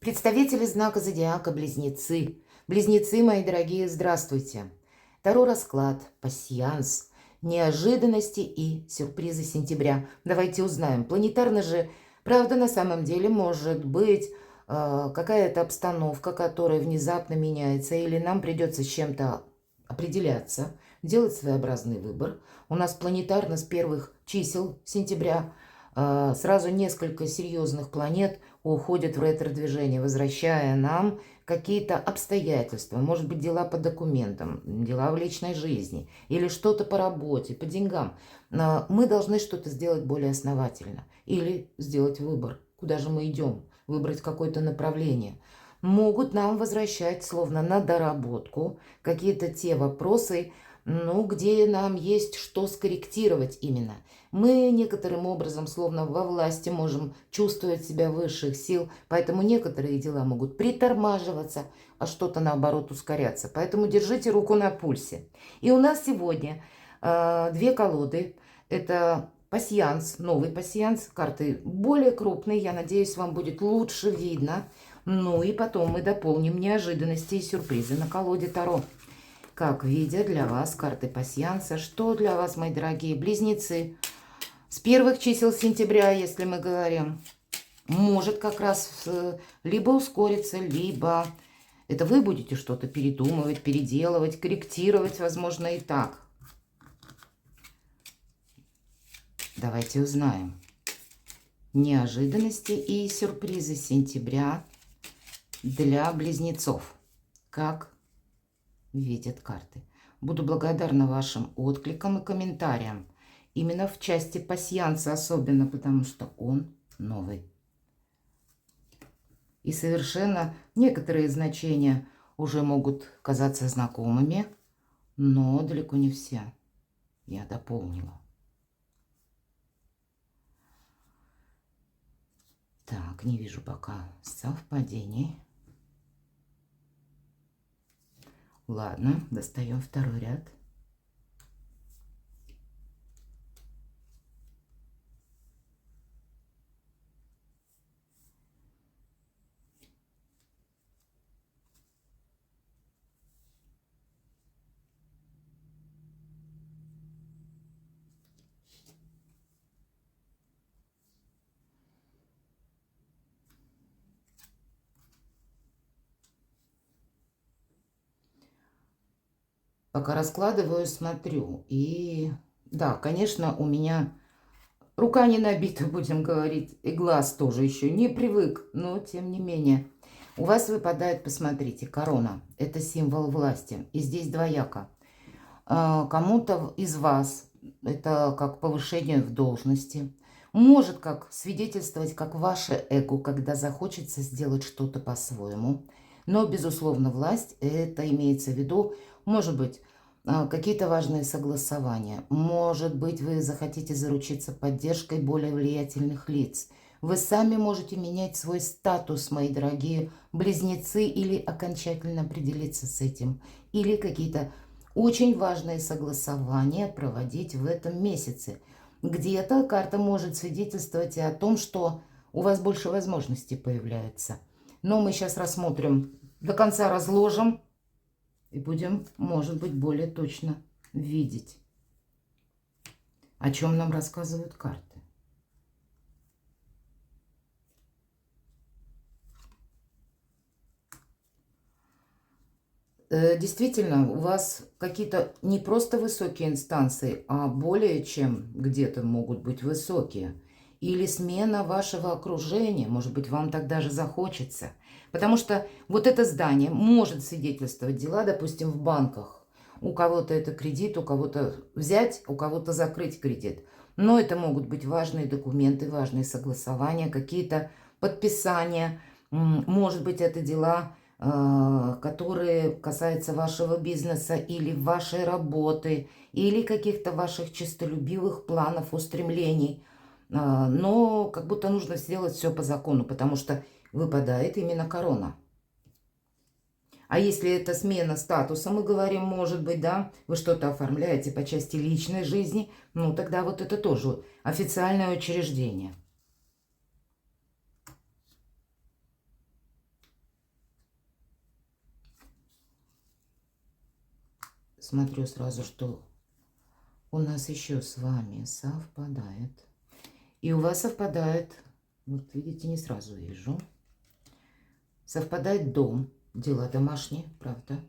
Представители знака зодиака Близнецы. Близнецы, мои дорогие, здравствуйте. Таро расклад, пасьянс, неожиданности и сюрпризы сентября. Давайте узнаем. Планетарно же, правда, на самом деле может быть какая-то обстановка, которая внезапно меняется, или нам придется с чем-то определяться, делать своеобразный выбор. У нас планетарно с первых чисел сентября сразу несколько серьезных планет уходят в ретро-движение, возвращая нам какие-то обстоятельства, может быть, дела по документам, дела в личной жизни или что-то по работе, по деньгам. Мы должны что-то сделать более основательно или сделать выбор, куда же мы идем, выбрать какое-то направление. Могут нам возвращать, словно на доработку, какие-то те вопросы, где нам есть что скорректировать именно. Мы некоторым образом, словно во власти, можем чувствовать себя высших сил, поэтому некоторые дела могут притормаживаться, а что-то наоборот ускоряться. Поэтому держите руку на пульсе. И у нас сегодня две колоды. Это пасьянс, новый пасьянс, карты более крупные, я надеюсь, вам будет лучше видно. Ну и потом мы дополним неожиданности и сюрпризы на колоде Таро. Как видят для вас карты пасьянса, что для вас, мои дорогие близнецы, с первых чисел сентября, если мы говорим, может как раз либо ускориться, либо это вы будете что-то передумывать, переделывать, корректировать, возможно, и так. Давайте узнаем. Неожиданности и сюрпризы сентября для близнецов. Как видят карты. Буду благодарна вашим откликам и комментариям. Именно в части пасьянса особенно, потому что он новый. И совершенно некоторые значения уже могут казаться знакомыми, но далеко не все. Я дополнила. Так, не вижу пока совпадений. Ладно, достаем второй ряд. Пока раскладываю, смотрю. И да, конечно, у меня рука не набита, будем говорить, и глаз тоже еще не привык, но тем не менее. У вас выпадает, посмотрите, корона. Это символ власти. И здесь двояко. Кому-то из вас это как повышение в должности. Может как свидетельствовать, как ваше эго, когда захочется сделать что-то по-своему. Но, безусловно, власть, это имеется в виду, может быть, какие-то важные согласования. Может быть, вы захотите заручиться поддержкой более влиятельных лиц. Вы сами можете менять свой статус, мои дорогие близнецы, или окончательно определиться с этим. Или какие-то очень важные согласования проводить в этом месяце. Где-то карта может свидетельствовать и о том, что у вас больше возможностей появляется. Но мы сейчас рассмотрим, до конца разложим и будем, может быть, более точно видеть, о чем нам рассказывают карты. Действительно, у вас какие-то не просто высокие инстанции, а более чем где-то могут быть высокие. Или смена вашего окружения, может быть, вам так даже захочется. Потому что вот это здание может свидетельствовать дела, допустим, в банках. У кого-то это кредит, у кого-то взять, у кого-то закрыть кредит. Но это могут быть важные документы, важные согласования, какие-то подписания. Может быть, это дела, которые касаются вашего бизнеса или вашей работы, или каких-то ваших честолюбивых планов, устремлений. Но как будто нужно сделать все по закону, потому что выпадает именно корона. А если это смена статуса, мы говорим, может быть, да, вы что-то оформляете по части личной жизни, ну тогда вот это тоже официальное учреждение. смотрю сразу, что у нас еще с вами совпадает. И у вас совпадает, вот видите, не сразу вижу, совпадает дом, дела домашние, правда.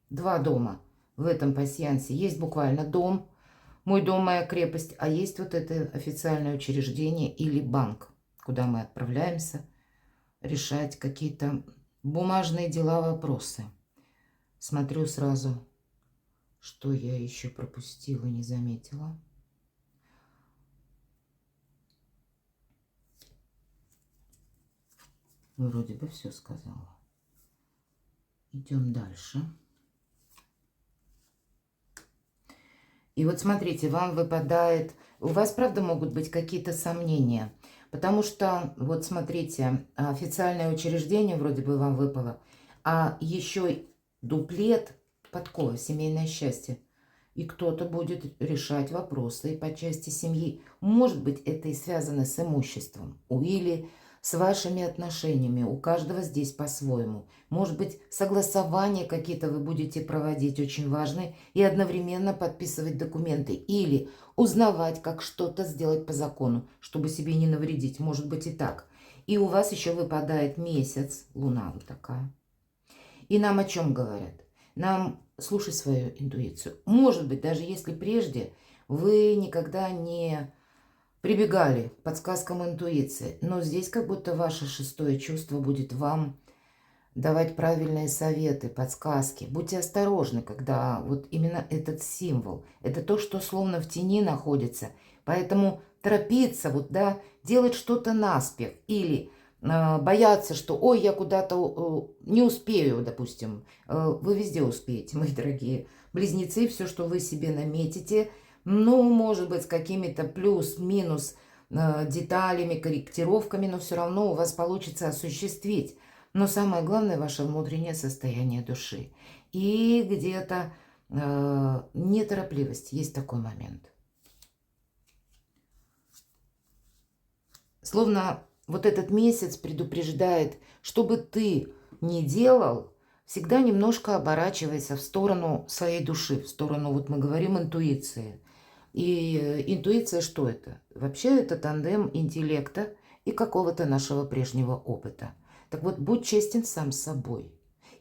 Два дома в этом пасьянсе. Есть буквально дом, мой дом, моя крепость, а есть вот это официальное учреждение или банк, куда мы отправляемся решать какие-то бумажные дела, вопросы. Смотрю сразу, что я еще пропустила, не заметила. Вроде бы все сказала. Идем дальше. И вот смотрите, вам выпадает... У вас, правда, могут быть какие-то сомнения. Потому что, вот смотрите, официальное учреждение вроде бы вам выпало, а еще дуплет, подкова, семейное счастье. И кто-то будет решать вопросы по части семьи. Может быть, это и связано с имуществом. Или с вашими отношениями. У каждого здесь по-своему. Может быть, согласования какие-то вы будете проводить очень важные и одновременно подписывать документы. Или узнавать, как что-то сделать по закону, чтобы себе не навредить. Может быть и так. И у вас еще выпадает месяц, луна вот такая. И нам о чем говорят? Нам слушать свою интуицию. Может быть, даже если прежде вы никогда не прибегали к подсказкам интуиции, но здесь как будто ваше шестое чувство будет вам давать правильные советы, подсказки. Будьте осторожны, когда вот именно этот символ, это то, что словно в тени находится. Поэтому торопиться, вот, да, делать что-то наспех или бояться, что ой, я куда-то не успею, допустим. Вы везде успеете, мои дорогие близнецы, все, что вы себе наметите, ну, может быть, с какими-то плюс-минус деталями, корректировками, но все равно у вас получится осуществить. Но самое главное, ваше внутреннее состояние души. И где-то неторопливость, есть такой момент. Словно вот этот месяц предупреждает, что бы ты ни делал, всегда немножко оборачивайся в сторону своей души, в сторону, вот мы говорим, интуиции. И интуиция что это? Вообще это тандем интеллекта и какого-то нашего прежнего опыта. Так вот, будь честен сам с собой.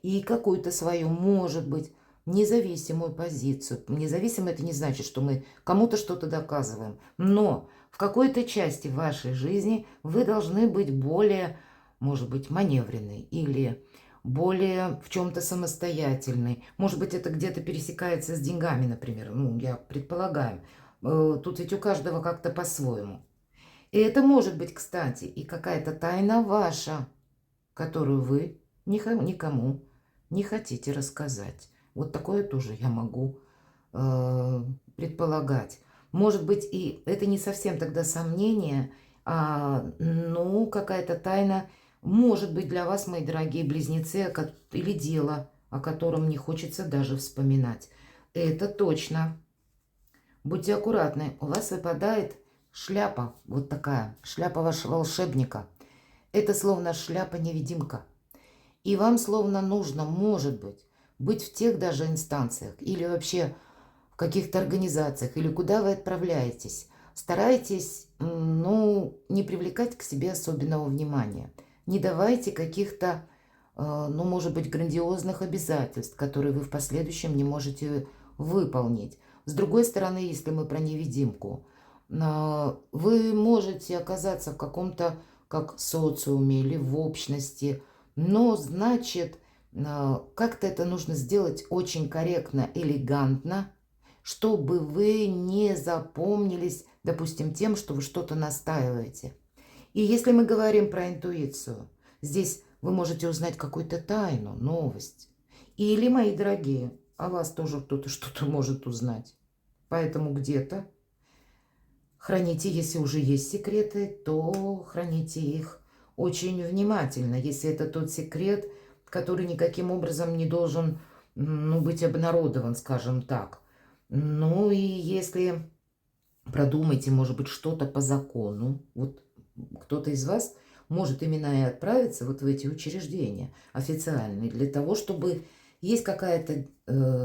И какую-то свою, может быть, независимую позицию. Независимо это не значит, что мы кому-то что-то доказываем. Но в какой-то части вашей жизни вы должны быть более, может быть, маневренной или более в чем-то самостоятельной. Может быть, это где-то пересекается с деньгами, например. Ну, я предполагаю. Тут ведь у каждого как-то по-своему. И это может быть, кстати, и какая-то тайна ваша, которую вы никому не хотите рассказать. Вот такое тоже я могу предполагать. Может быть, и это не совсем тогда сомнение, ну, какая-то тайна, может быть, для вас, мои дорогие близнецы, или дело, о котором не хочется даже вспоминать. Это точно. Будьте аккуратны, у вас выпадает шляпа, вот такая, шляпа вашего волшебника. Это словно шляпа-невидимка. И вам словно нужно, может быть в тех даже инстанциях или вообще в каких-то организациях, или куда вы отправляетесь. Старайтесь, ну, не привлекать к себе особенного внимания. Не давайте каких-то, ну, может быть, грандиозных обязательств, которые вы в последующем не можете выполнить. С другой стороны, если мы про невидимку, вы можете оказаться в каком-то как социуме или в общности, но, значит, как-то это нужно сделать очень корректно, элегантно, чтобы вы не запомнились, допустим, тем, что вы что-то настаиваете. И если мы говорим про интуицию, здесь вы можете узнать какую-то тайну, новость. Или, мои дорогие, о вас тоже кто-то что-то может узнать. Поэтому где-то храните, если уже есть секреты, то храните их очень внимательно. Если это тот секрет, который никаким образом не должен, ну, быть обнародован, скажем так. Ну и если продумайте, может быть, что-то по закону, вот кто-то из вас может именно и отправиться вот в эти учреждения официальные для того, чтобы есть какая-то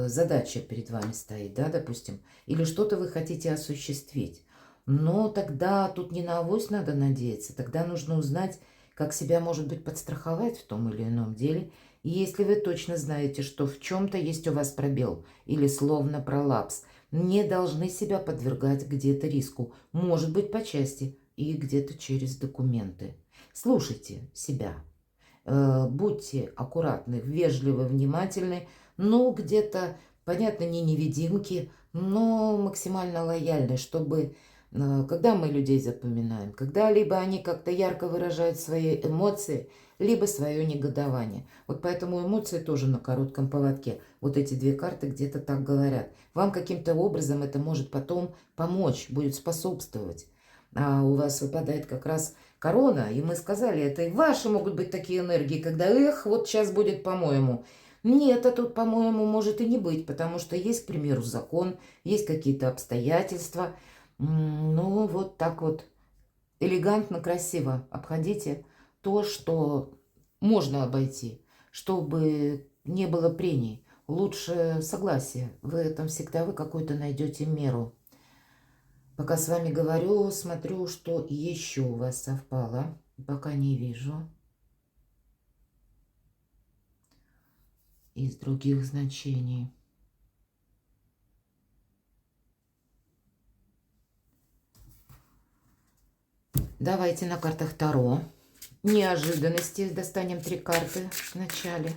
задача перед вами стоит, да, допустим, или что-то вы хотите осуществить. Но тогда тут не на авось надо надеяться, тогда нужно узнать, как себя, может быть, подстраховать в том или ином деле. И если вы точно знаете, что в чем-то есть у вас пробел или словно пролапс, не должны себя подвергать где-то риску, может быть, по части и где-то через документы. Слушайте себя. Будьте аккуратны, вежливы, внимательны, но где-то, понятно, не невидимки, но максимально лояльны, чтобы, когда мы людей запоминаем, когда либо они как-то ярко выражают свои эмоции, либо свое негодование. Вот поэтому эмоции тоже на коротком поводке. Вот эти две карты где-то так говорят. Вам каким-то образом это может потом помочь, будет способствовать. А у вас выпадает как раз корона, и мы сказали, это и ваши могут быть такие энергии, когда, эх, вот сейчас будет, по-моему. Нет, а тут, по-моему, может и не быть, потому что есть, к примеру, закон, есть какие-то обстоятельства. Ну, вот так вот элегантно, красиво обходите то, что можно обойти, чтобы не было прений. Лучше согласие. В этом всегда вы какую-то найдете меру. Пока с вами говорю, смотрю, что еще у вас совпало. Пока не вижу. Из других значений. Давайте на картах Таро. Неожиданности. Достанем 3 карты в начале.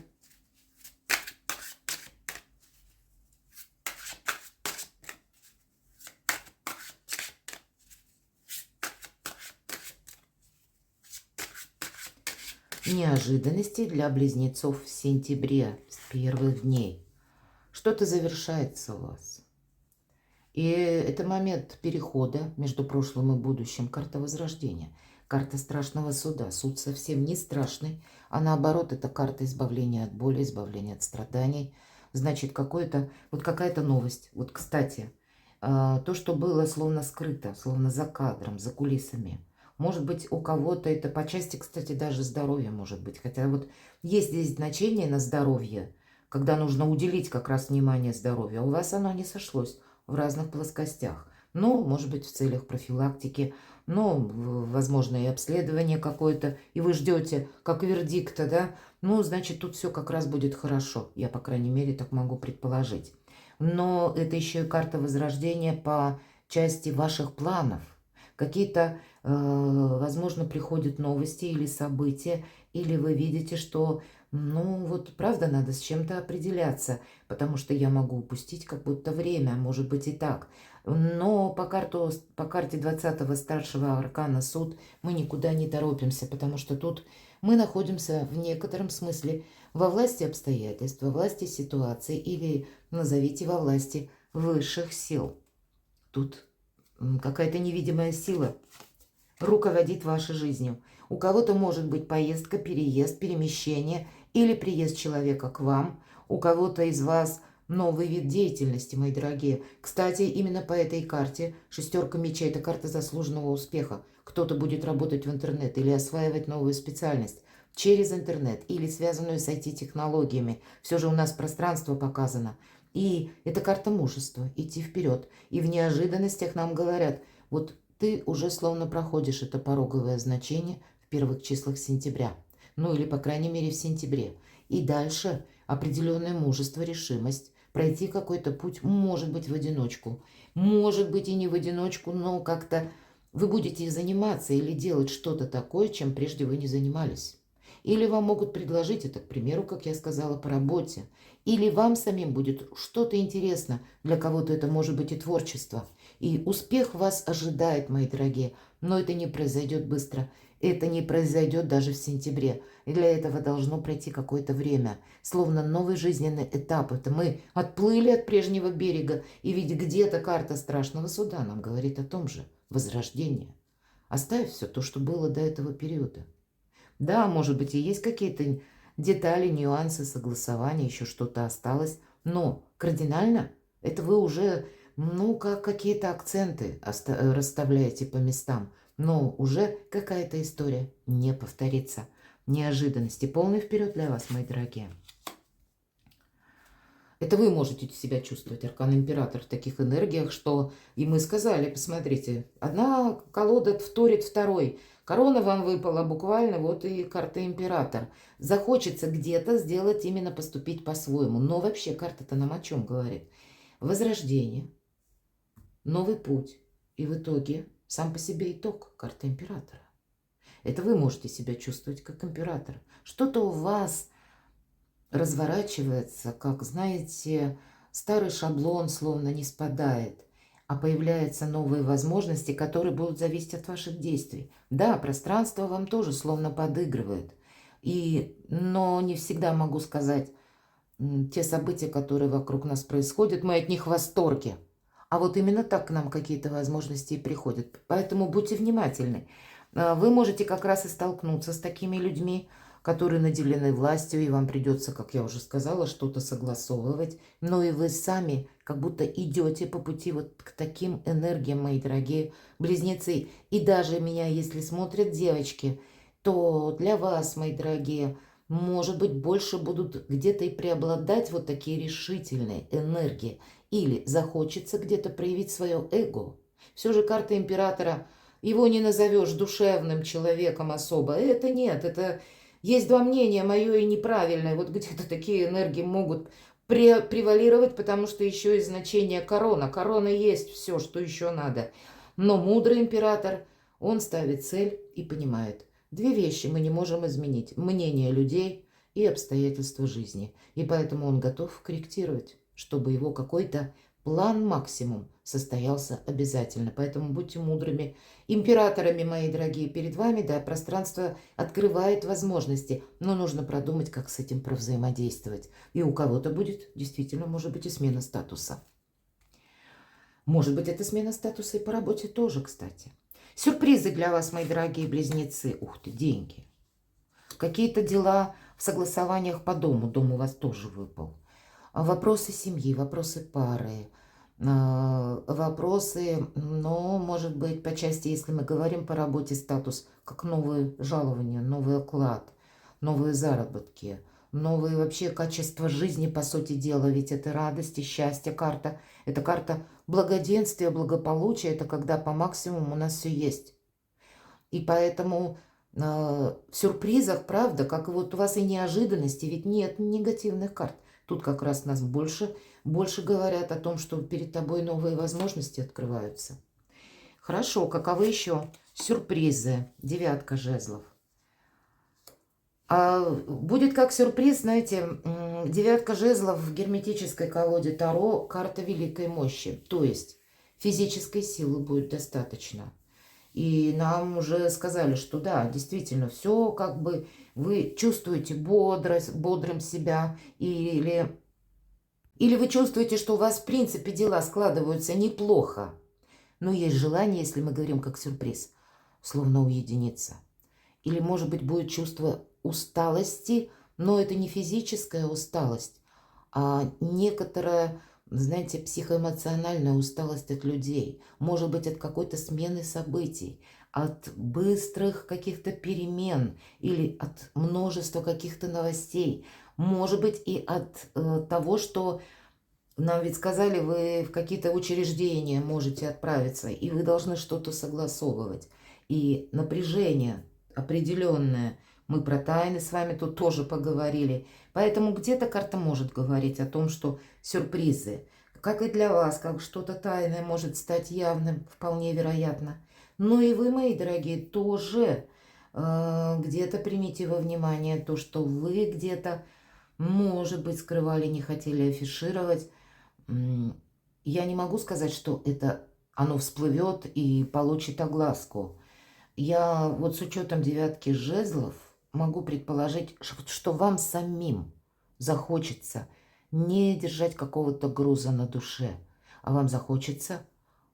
Неожиданности для близнецов в сентябре, с первых дней. Что-то завершается у вас. И это момент перехода между прошлым и будущим. Карта Возрождения. Карта страшного суда. Суд совсем не страшный, а наоборот, это карта избавления от боли, избавления от страданий. Значит, вот какая-то новость. Вот, кстати, то, что было словно скрыто, словно за кадром, за кулисами. Может быть, у кого-то это по части, кстати, даже здоровья может быть. Хотя вот есть здесь значение на здоровье, когда нужно уделить как раз внимание здоровью. А у вас оно не сошлось в разных плоскостях. Ну, может быть, в целях профилактики, но, возможно, и обследование какое-то, и вы ждете как вердикта, да? Ну, значит, тут все как раз будет хорошо. Я, по крайней мере, так могу предположить. Но это еще и карта Возрождения по части ваших планов. Какие-то, возможно, приходят новости или события, или вы видите, что, ну, вот правда надо с чем-то определяться, потому что я могу упустить как будто время, может быть и так. Но по карте 20-го старшего аркана суд мы никуда не торопимся, потому что тут мы находимся в некотором смысле во власти обстоятельств, во власти ситуации или, назовите, во власти высших сил. Тут какая-то невидимая сила руководит вашей жизнью. У кого-то может быть поездка, переезд, перемещение или приезд человека к вам. У кого-то из вас новый вид деятельности, мои дорогие. Кстати, именно по этой карте шестерка мечей – это карта заслуженного успеха. Кто-то будет работать в интернет или осваивать новую специальность через интернет или связанную с IT-технологиями. Все же у нас пространство показано. И это карта мужества, идти вперед. И в неожиданностях нам говорят, вот ты уже словно проходишь это пороговое значение в первых числах сентября. Ну или, по крайней мере, в сентябре. И дальше определенное мужество, решимость. Пройти какой-то путь, может быть, в одиночку. Может быть, и не в одиночку, но как-то вы будете заниматься или делать что-то такое, чем прежде вы не занимались. Или вам могут предложить это, к примеру, как я сказала, по работе. Или вам самим будет что-то интересно. Для кого-то это может быть и творчество. И успех вас ожидает, мои дорогие. Но это не произойдет быстро. Это не произойдет даже в сентябре. И для этого должно пройти какое-то время. Словно новый жизненный этап. Это мы отплыли от прежнего берега. И ведь где-то карта страшного суда нам говорит о том же. Возрождение. Оставь все то, что было до этого периода. Да, может быть, и есть какие-то детали, нюансы, согласования, еще что-то осталось. Но кардинально это вы уже, ну, как какие-то акценты расставляете по местам. Но уже какая-то история не повторится. Неожиданности. Полный вперед для вас, мои дорогие. Это вы можете себя чувствовать, аркан император, в таких энергиях, что и мы сказали, посмотрите, одна колода вторит второй. Корона вам выпала буквально, вот и карта император. Захочется где-то сделать, именно поступить по-своему. Но вообще карта-то нам о чем говорит? Возрождение, новый путь. И в итоге сам по себе итог, карта императора. Это вы можете себя чувствовать как император. Что-то у вас разворачивается, как, знаете, старый шаблон словно не спадает, а появляются новые возможности, которые будут зависеть от ваших действий. Да, пространство вам тоже словно подыгрывает. Но не всегда могу сказать, те события, которые вокруг нас происходят, мы от них в восторге. А вот именно так к нам какие-то возможности и приходят. Поэтому будьте внимательны. Вы можете как раз и столкнуться с такими людьми, которые наделены властью, и вам придется, как я уже сказала, что-то согласовывать. Но и вы сами как будто идете по пути вот к таким энергиям, мои дорогие близнецы. И даже меня, если смотрят девочки, то для вас, мои дорогие, может быть, больше будут где-то и преобладать вот такие решительные энергии. Или захочется где-то проявить свое эго. Все же карта императора, его не назовешь душевным человеком особо. Это нет, это есть два мнения, мое и неправильное. Вот где-то такие энергии могут превалировать, потому что еще и значение корона. Корона есть все, что еще надо. Но мудрый император, он ставит цель и понимает. Две вещи мы не можем изменить. Мнение людей и обстоятельства жизни. И поэтому он готов корректировать, чтобы его какой-то план максимум состоялся обязательно. Поэтому будьте мудрыми императорами, мои дорогие, перед вами. Да, пространство открывает возможности, но нужно продумать, как с этим провзаимодействовать. И у кого-то будет действительно, может быть, и смена статуса. Может быть, это смена статуса и по работе тоже, кстати. Сюрпризы для вас, мои дорогие близнецы. Ух ты, деньги. Какие-то дела в согласованиях по дому. Дом у вас тоже выпал. Вопросы семьи, вопросы пары, вопросы, но, может быть, по части, если мы говорим по работе, статус, как новые жалования, новый оклад, новые заработки, новые вообще качества жизни, по сути дела, ведь это радость и счастье карта. Это карта благоденствия, благополучия, это когда по максимуму у нас все есть. И поэтому в сюрпризах, правда, как и вот у вас и неожиданности, ведь нет негативных карт. Тут как раз нас больше говорят о том, что перед тобой новые возможности открываются. Хорошо, каковы еще сюрпризы? Девятка жезлов. Будет как сюрприз, знаете, девятка жезлов в герметической колоде Таро, карта великой мощи. То есть физической силы будет достаточно. И нам уже сказали, что да, действительно, все как бы вы чувствуете бодрым себя, или вы чувствуете, что у вас в принципе дела складываются неплохо. Но есть желание, если мы говорим как сюрприз, словно уединиться. Или, может быть, будет чувство усталости, но это не физическая усталость, а некоторая, знаете, психоэмоциональная усталость от людей. Может быть, от какой-то смены событий, от быстрых каких-то перемен или от множества каких-то новостей. Может быть, и от того, что нам ведь сказали, вы в какие-то учреждения можете отправиться, и вы должны что-то согласовывать. И напряжение определенное. Мы про тайны с вами тут тоже поговорили. Поэтому где-то карта может говорить о том, что сюрпризы, как и для вас, как что-то тайное может стать явным, вполне вероятно. Ну и вы, мои дорогие, тоже где-то примите во внимание то, что вы где-то, может быть, скрывали, не хотели афишировать. Я не могу сказать, что оно всплывет и получит огласку. Я вот с учетом девятки жезлов могу предположить, что вам самим захочется не держать какого-то груза на душе, а вам захочется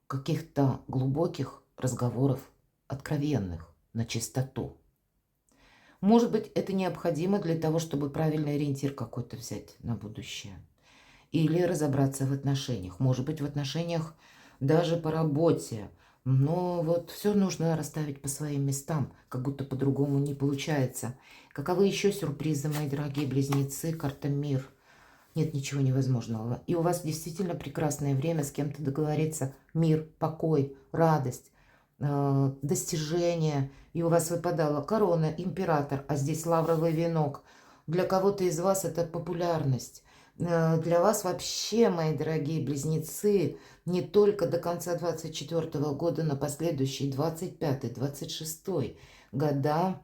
каких-то глубоких разговоров, откровенных, на чистоту. Может быть, это необходимо для того, чтобы правильный ориентир какой-то взять на будущее. Или разобраться в отношениях. Может быть, в отношениях даже по работе. Но вот все нужно расставить по своим местам, как будто по-другому не получается. Каковы еще сюрпризы, мои дорогие близнецы? Карта мир. нет ничего невозможного. И у вас действительно прекрасное время с кем-то договориться. Мир, покой, радость, достижения. И у вас выпадала корона, император, а здесь лавровый венок. Для кого-то из вас это популярность. Для вас вообще, мои дорогие близнецы, не только до конца 24 года, на последующий 25-26 года,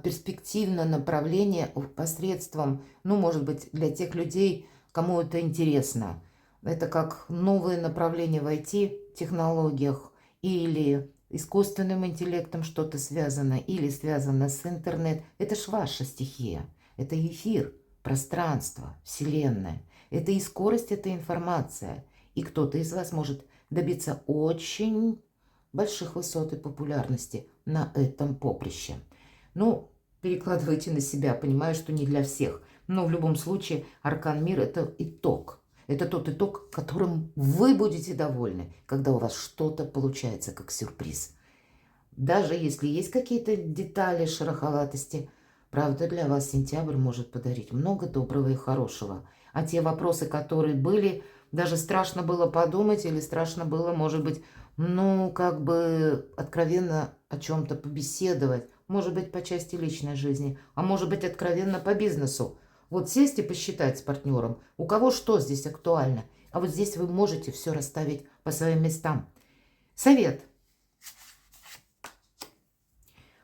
перспективное направление посредством, ну, может быть, для тех людей, кому это интересно. Это как новые направления в IT-технологиях или искусственным интеллектом что-то связано, или связано с интернет. Это ж ваша стихия. Это эфир, пространство, вселенная. Это и скорость, это информация. И кто-то из вас может добиться очень больших высот и популярности на этом поприще. Ну, перекладывайте на себя, понимаю, что не для всех. Но в любом случае аркан мир – это итог. Это тот итог, которым вы будете довольны, когда у вас что-то получается как сюрприз. Даже если есть какие-то детали, шероховатости, правда, для вас сентябрь может подарить много доброго и хорошего. А те вопросы, которые были, даже страшно было подумать или страшно было, может быть, ну, как бы откровенно о чем-то побеседовать. Может быть, по части личной жизни, а может быть, откровенно по бизнесу. Вот сесть и посчитать с партнером, у кого что здесь актуально. А вот здесь вы можете все расставить по своим местам. Совет.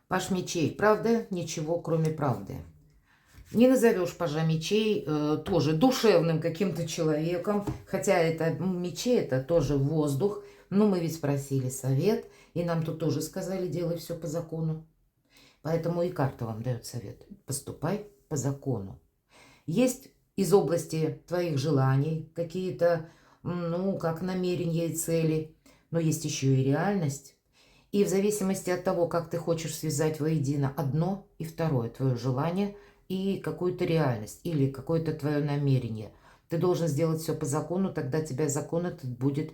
Паж мечей. Правда? Ничего, кроме правды. Не назовешь пажа мечей тоже душевным каким-то человеком. Хотя это мечи, это тоже воздух. Но мы ведь спросили совет. И нам тут тоже сказали, делай все по закону. Поэтому и карта вам дает совет. Поступай по закону. Есть из области твоих желаний какие-то, ну, как намерения и цели. Но есть еще и реальность. И в зависимости от того, как ты хочешь связать воедино одно и второе, твое желание и какую-то реальность или какое-то твое намерение, ты должен сделать все по закону, тогда тебя закон этот будет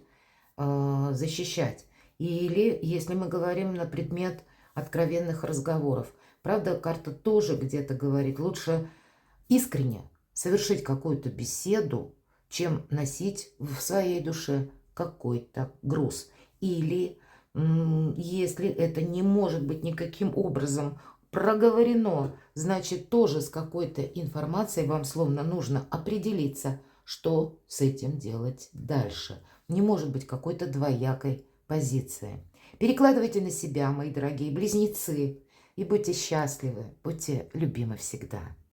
защищать. Или если мы говорим на предмет откровенных разговоров, правда, карта тоже где-то говорит, лучше искренне совершить какую-то беседу, чем носить в своей душе какой-то груз. Или если это не может быть никаким образом проговорено, значит, тоже с какой-то информацией вам словно нужно определиться, что с этим делать дальше. Не может быть какой-то двоякой позиции. Перекладывайте на себя, мои дорогие близнецы, и будьте счастливы, будьте любимы всегда.